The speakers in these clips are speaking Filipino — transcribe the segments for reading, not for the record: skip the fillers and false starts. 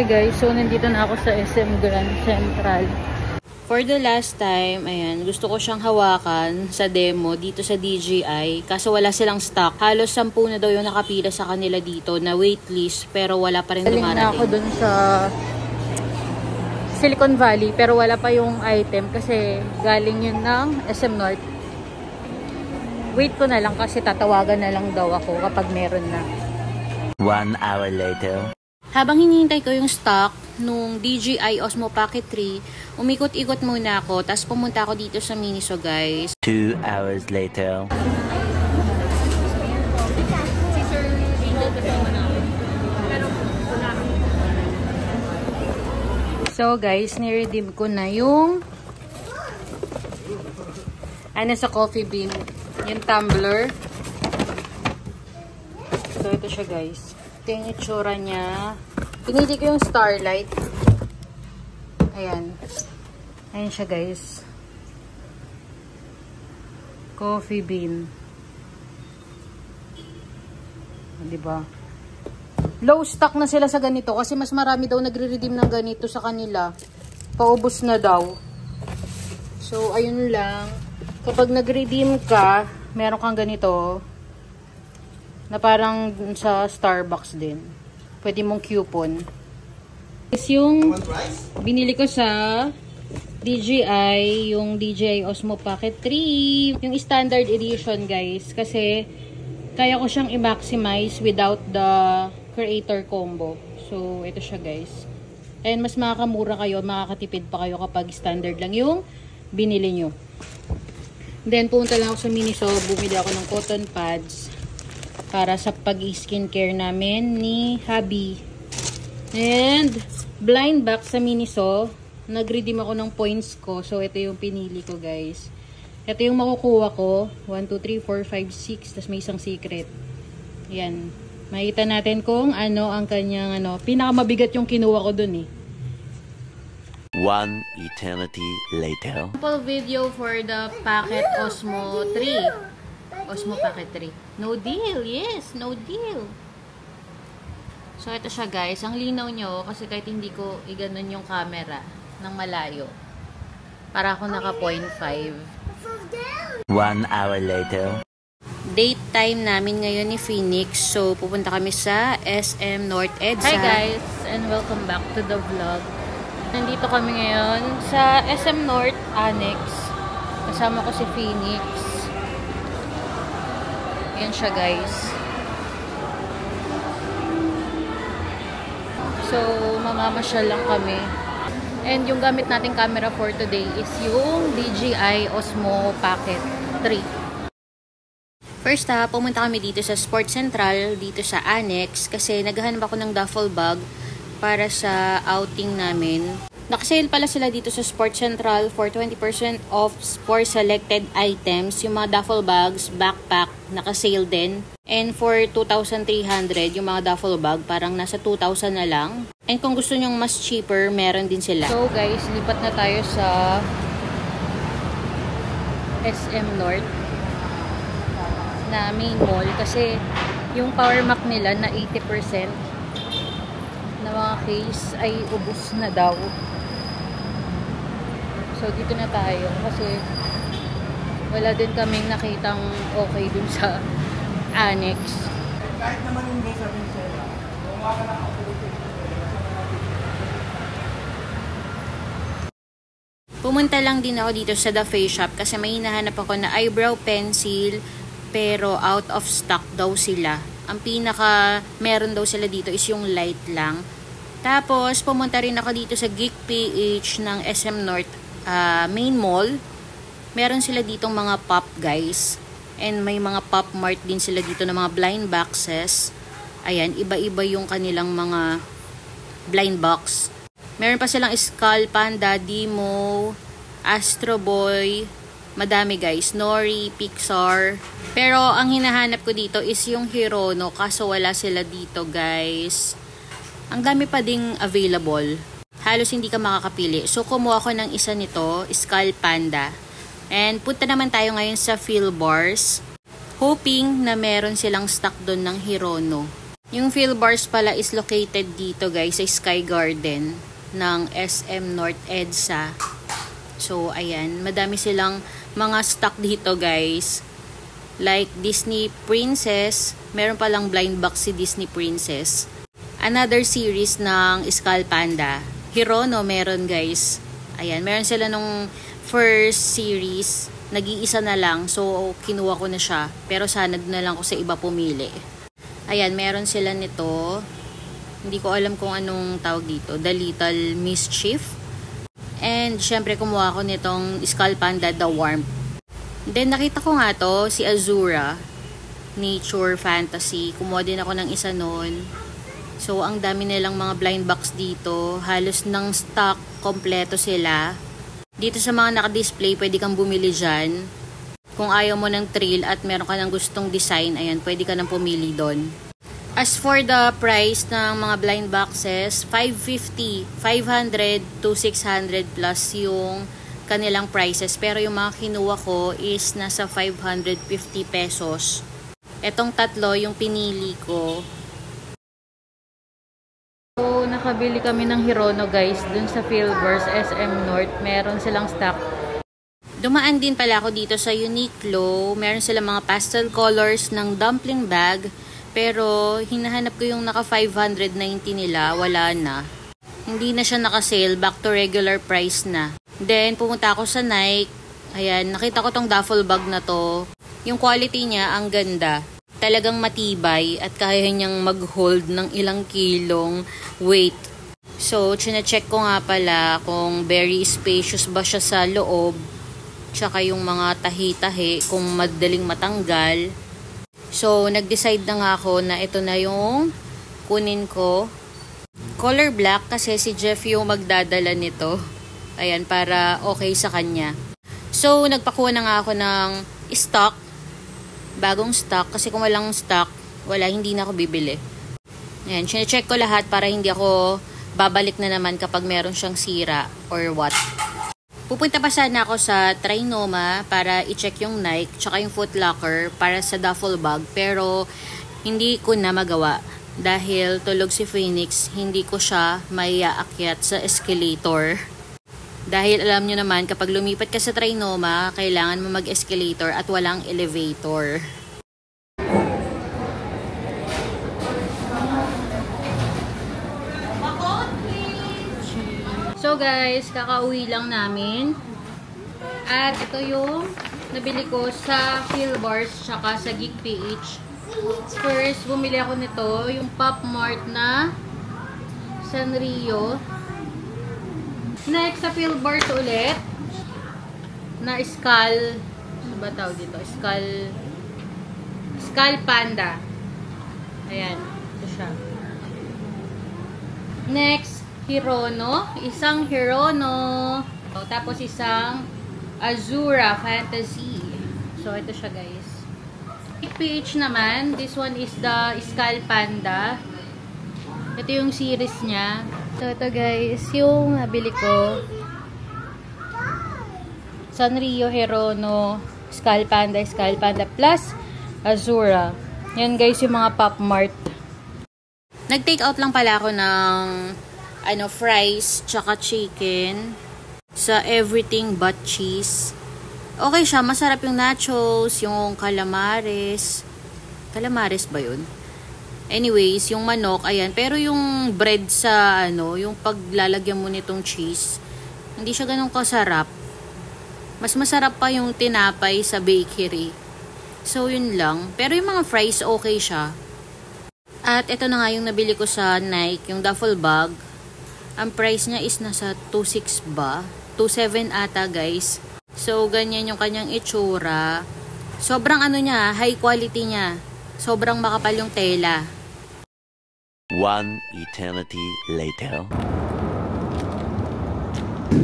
Hi guys, so nandito na ako sa SM Grand Central. For the last time, ayan, gusto ko siyang hawakan sa demo dito sa DJI. Kaso wala silang stock. Halos 10 na daw yung nakapila sa kanila dito na waitlist pero wala pa rin dumarating. Galing na ako dun sa Silicon Valley pero wala pa yung item kasi galing yun ng SM North. Wait ko na lang kasi tatawagan na lang daw ako kapag meron na. 1 hour later. Habang hinihintay ko yung stock nung DJI Osmo Pocket 3, umikot-ikot muna ako, tapos pumunta ako dito sa Miniso, guys. 2 hours later. So, guys, niredeem ko na yung sa coffee bean. Yung tumbler. So, ito siya, guys. Ito yung itsura niya. Pinili ko yung Starlight. Ayan. Ayan siya, guys. Coffee bean. Diba? Low stock na sila sa ganito kasi mas marami daw nagre-redeem ng ganito sa kanila. Paubos na daw. So, ayun lang. Kapag nag-redeem ka, meron kang ganito na parang sa Starbucks din. Pwede mong coupon. Is yung binili ko sa DJI, yung DJI Osmo Pocket 3. Yung standard edition, guys. Kasi kaya ko siyang i-maximize without the creator combo. So, ito siya, guys. And mas makakamura kayo, makakatipid pa kayo kapag standard lang yung binili nyo. Then, pumunta lang ako sa Miniso. Bumili ako ng cotton pads para sa pag-skincare namin ni Habi. And blind box sa Miniso, nag-redeem ako ng points ko. So, ito yung pinili ko, guys. Ito yung makukuha ko. 1, 2, 3, 4, 5, 6. Tapos may isang secret. Yan. Makita natin kung ano ang kanyang pinakamabigat yung kinuha ko dun eh. 1 eternity later. Sample video for the Pocket Osmo 3. Osmo Pocket 3. No deal. Yes, no deal. So, ito siya, guys. Ang linaw nyo kasi kahit hindi ko iganon yung camera ng malayo. Para ako naka 0.5. 1 hour later. Date time namin ngayon ni Phoenix. So, pupunta kami sa SM North EDSA. Hi guys! And welcome back to the vlog. Nandito kami ngayon sa SM North Annex. Kasama ko si Phoenix. Yan siya, guys. So, mamamasyal lang kami. And yung gamit nating camera for today is yung DJI Osmo Pocket 3. First pumunta kami dito sa Sports Central, dito sa Annex, kasi naghahanap ako ng duffel bag para sa outing namin. Nakasale pala sila dito sa Sports Central for 20% off for selected items. Yung mga duffel bags, backpack, nakasale din. And for 2,300 yung mga duffel bag, parang nasa 2,000 na lang. And kung gusto nyong mas cheaper, meron din sila. So guys, lipat na tayo sa SM North na main mall kasi yung power mac nila na 80% na mga case ay ubos na daw. So, dito na tayo kasi wala din kaming nakitang okay dun sa Annex. Kahit naman hindi sa Vincela, gumawa ka lang ako. Pumunta lang din ako dito sa The Face Shop kasi may hinahanap ako na eyebrow pencil pero out of stock daw sila. Ang pinaka meron daw sila dito is yung light lang. Tapos, pumunta rin ako dito sa Geek PH ng SM North main mall. Meron sila ditong mga pop, guys. And may mga pop mart din sila dito na mga blind boxes. Ayan, iba-iba yung kanilang mga blind box. Meron pa silang Skull Panda, Demo, Astro Boy. Madami, guys. Nori, Pixar. Pero ang hinahanap ko dito is yung Hirono kaso wala sila dito, guys. Ang dami pa ding available. Halos hindi ka makakapili. So, kumuha ko ng isa nito, Skull Panda. And punta naman tayo ngayon sa Philbars. Hoping na meron silang stock doon ng Hirono. Yung Philbars pala is located dito guys sa Sky Garden ng SM North EDSA. So ayan, madami silang mga stock dito guys. Like Disney Princess, meron palang blind box si Disney Princess. Another series ng Skull Panda. Hirono meron guys. Ayan, meron sila nung first series. Nag-iisa na lang, so kinuha ko na siya. Pero sana na lang ko sa iba pumili. Ayan, meron sila nito. Hindi ko alam kung anong tawag dito. The Little Mischief. And syempre kumuha ko nitong Skull Panda The Warmth. Then nakita ko nga to, si Azura, Nature Fantasy. Kumuha din ako ng isa nun. So ang dami nilang mga blind box dito. Halos ng stock, kompleto sila. Dito sa mga naka-display, pwede kang bumili dyan. Kung ayaw mo ng thrill at meron ka ng gustong design, ayan, pwede ka nang pumili doon. As for the price ng mga blind boxes, 550, 500 to 600 plus yung kanilang prices. Pero yung mga kinuha ko is nasa 550 pesos. Etong tatlo yung pinili ko. So, nakabili kami ng Hirono guys dun sa Philbars SM North. Meron silang stock. Dumaan din pala ako dito sa Uniqlo. Meron silang mga pastel colors ng dumpling bag. Pero hinahanap ko yung naka 590 nila. Wala na. Hindi na siya naka-sale. Back to regular price na. Then, pumunta ako sa Nike. Ayan, nakita ko tong duffel bag na to. Yung quality niya, ang ganda. Talagang matibay at kaya niyang mag-hold ng ilang kilong weight. So, chine-check ko nga pala kung very spacious ba siya sa loob. Tsaka yung mga tahi-tahi, kung madaling matanggal. So, nag-decide na nga ako na ito na yung kunin ko. Color black kasi si Jeff yung magdadala nito. Ayan, para okay sa kanya. So, nagpakuha na nga ako ng stock. Bagong stock. Kasi kung walang stock, hindi na ako bibili. Ayan, check ko lahat para hindi ako babalik na naman kapag meron siyang sira or what. Pupunta pa sana ako sa Trinoma para i-check yung Nike tsaka yung Foot Locker para sa duffel bag. Pero, hindi ko na magawa. Dahil tulog si Phoenix, hindi ko siya maiaakyat sa escalator. Dahil alam nyo naman, kapag lumipat ka sa Trinoma, kailangan mo mag-escalator at walang elevator. So guys, kakauwi lang namin. At ito yung nabili ko sa Philbars tsaka sa Geek PH. First, bumili ako nito, yung Pop Mart na Sanrio. Next, sa Philbars ulit, na Skull, ano ba tawag dito? Skull Panda. Ayan, ito siya. Next, Hirono. Isang Hirono. Tapos isang Azura Fantasy. So, ito siya guys. PH naman, this one is the Skull Panda. Ito yung series niya. So, ito guys, yung nabili ko. Sanrio, Hirono, Skull Panda plus Azura. Yan guys, yung mga Pop Mart. Nag-take out lang pala ako ng fries, tsaka chicken sa everything but cheese. Okay siya, masarap yung nachos, yung calamares. Calamares ba yun? Anyways, yung manok, ayan. Pero yung bread sa, yung paglalagyan mo nitong cheese, hindi siya ganun kasarap. Mas masarap pa yung tinapay sa bakery. So, yun lang. Pero yung mga fries, okay siya. At ito na nga yung nabili ko sa Nike, yung duffel bag. Ang price niya is nasa 2.6 ba? 2.7 ata, guys. So, ganyan yung kanyang itsura. Sobrang niya, high quality niya. Sobrang makapal yung tela. One eternity later.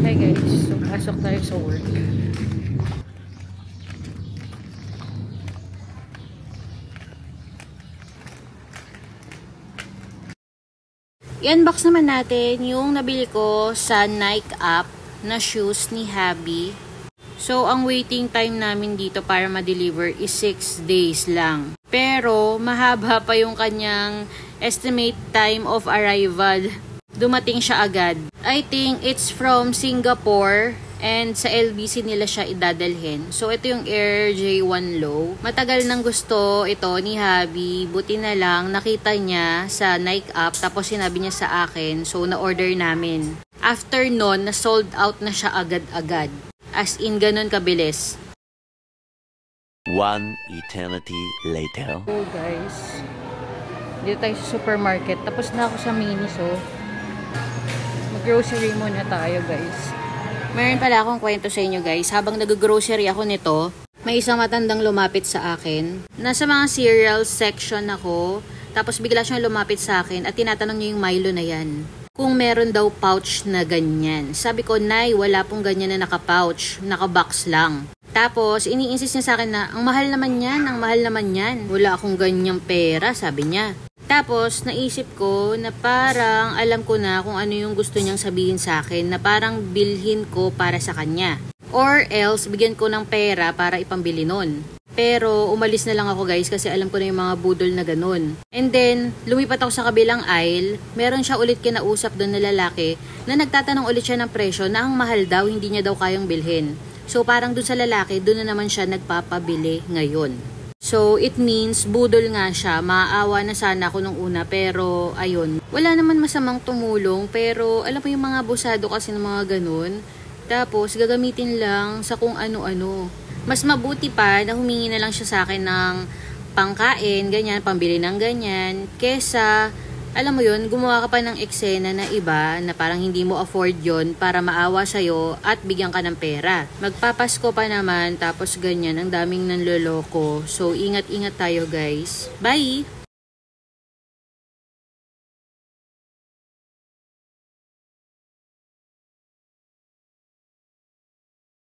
Hi guys, so pasok tayo sa work. I-unbox naman natin yung nabili ko sa Nike app na shoes ni Habi. So, ang waiting time namin dito para ma-deliver is 6 days lang. Pero, mahaba pa yung kanyang estimate time of arrival. Dumating siya agad. I think it's from Singapore and sa LBC nila siya idadalhin. So, ito yung Air J1 Low. Matagal nang gusto ito ni Habi. Buti na lang nakita niya sa Nike app tapos sinabi niya sa akin. So, na-order namin. After nun, na-sold out na siya agad-agad. As in, ganun kabilis. One eternity later. So guys, dito tayo sa supermarket. Tapos na ako sa Minis, oh. Mag-grocery muna tayo, guys. Mayroon pala akong kwento sa inyo, guys. Habang nag-grocery ako nito, may isang matandang lumapit sa akin. Nasa mga cereal section ako. Tapos bigla siyang lumapit sa akin at tinatanong niya yung Milo na yan. Kung meron daw pouch na ganyan. Sabi ko, Nay, wala pong ganyan na naka-pouch. Naka-box lang. Tapos, iniinsist niya sa akin na, ang mahal naman yan, ang mahal naman yan. Wala akong ganyang pera, sabi niya. Tapos, naisip ko na parang alam ko na kung ano yung gusto niyang sabihin sa akin na parang bilhin ko para sa kanya. Or else, bigyan ko ng pera para ipambili nun. Pero, umalis na lang ako guys kasi alam ko na yung mga budol na ganun. And then, lumipat ako sa kabilang aisle. Meron siya ulit kinausap doon na lalaki na nagtatanong ulit siya ng presyo na ang mahal daw, hindi niya daw kayang bilhin. So, parang doon sa lalaki, doon na naman siya nagpapabili ngayon. So, it means, budol nga siya. Maaawa na sana ako nung una, pero, ayun. Wala naman masamang tumulong, pero, alam mo yung mga abusado kasi ng mga ganun. Tapos, gagamitin lang sa kung ano-ano. Mas mabuti pa na humingi na lang siya sa akin ng pangkain, ganyan, pambili ng ganyan, kesa, alam mo yun, gumawa ka pa ng eksena na iba na parang hindi mo afford yon para maawa sa'yo at bigyan ka ng pera. Magpapasko pa naman, tapos ganyan, ang daming nanloloko. So, ingat-ingat tayo guys. Bye!